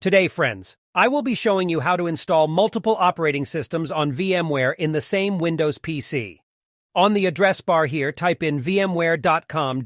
Today, friends, I will be showing you how to install multiple operating systems on VMware in the same Windows PC. On the address bar here, type in vmware.com.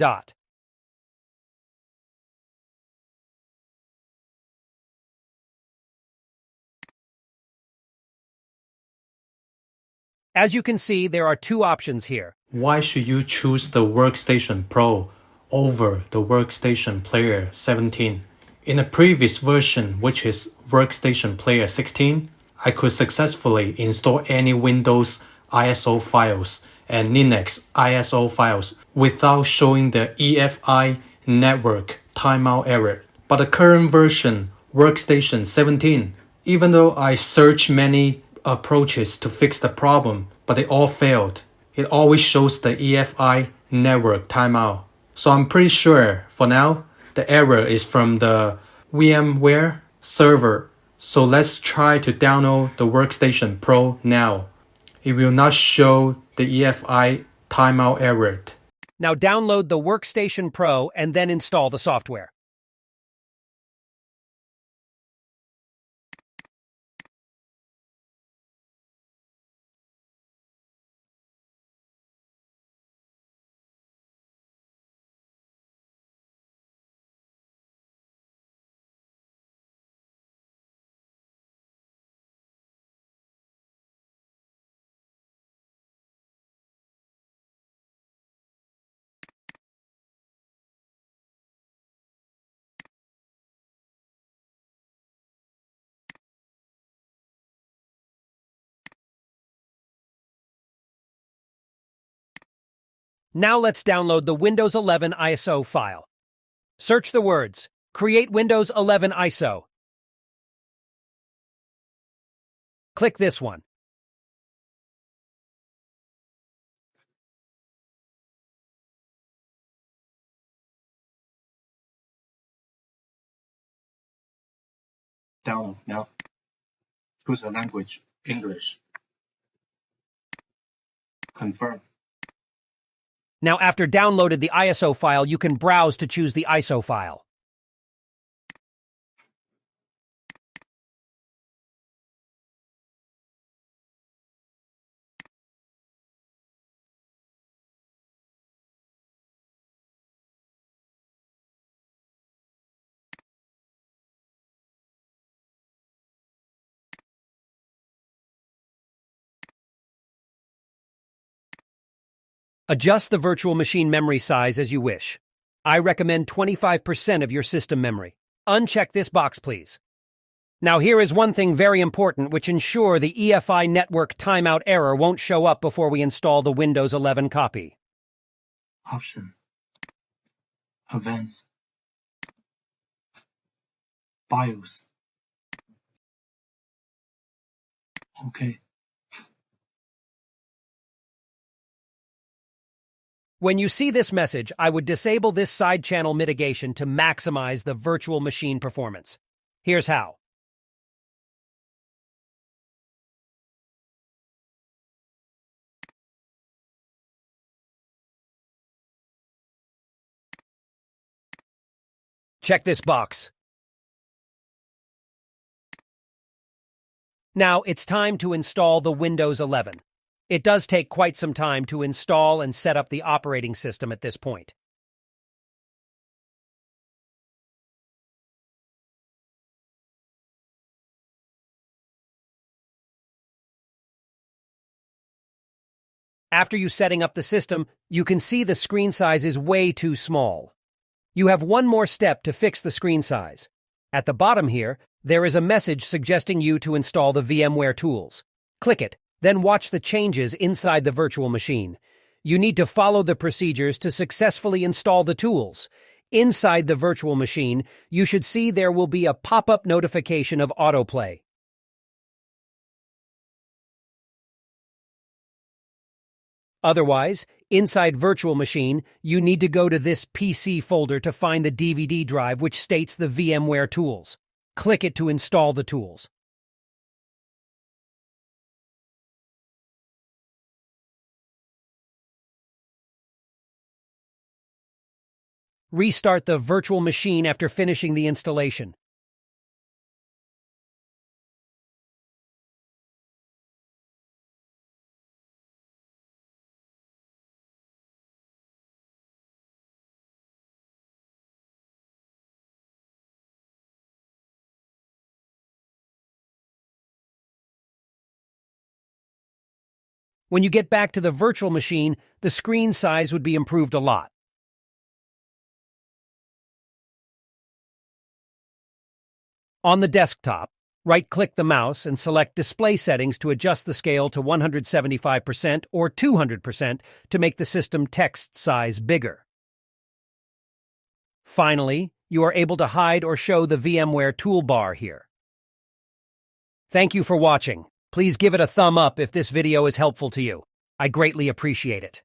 As you can see, there are two options here. Why should you choose the Workstation Pro over the Workstation Player 17? In the previous version, which is Workstation Player 16, I could successfully install any Windows ISO files and Linux ISO files without showing the EFI network timeout error. But the current version, Workstation 17, even though I searched many approaches to fix the problem, but they all failed. It always shows the EFI network timeout. So I'm pretty sure for now the error is from the VMware server. So let's try to download the Workstation Pro now. It will not show the EFI timeout error. Now download the Workstation Pro and then install the software. Now let's download the Windows 11 ISO file. Search the words, Create Windows 11 ISO. Click this one. Download now. Choose the language, English. Confirm. Now after downloaded the ISO file, you can browse to choose the ISO file. Adjust the virtual machine memory size as you wish. I recommend 25% of your system memory. Uncheck this box, please. Now here is one thing very important which ensure the EFI network timeout error won't show up before we install the Windows 11 copy. Option. Advanced. BIOS. OK. When you see this message, I would disable this side channel mitigation to maximize the virtual machine performance. Here's how. Check this box. Now it's time to install the Windows 11. It does take quite some time to install and set up the operating system at this point. After you setting up the system, you can see the screen size is way too small. You have one more step to fix the screen size. At the bottom here, there is a message suggesting you to install the VMware tools. Click it, then watch the changes inside the virtual machine. You need to follow the procedures to successfully install the tools. Inside the virtual machine, you should see there will be a pop-up notification of autoplay. Otherwise, inside Virtual Machine, you need to go to this PC folder to find the DVD drive which states the VMware tools. Click it to install the tools. Restart the virtual machine after finishing the installation. When you get back to the virtual machine, the screen size would be improved a lot. On the desktop, right-click the mouse and select Display Settings to adjust the scale to 175% or 200% to make the system text size bigger. Finally, you are able to hide or show the VMware toolbar here. Thank you for watching. Please give it a thumb up if this video is helpful to you. I greatly appreciate it.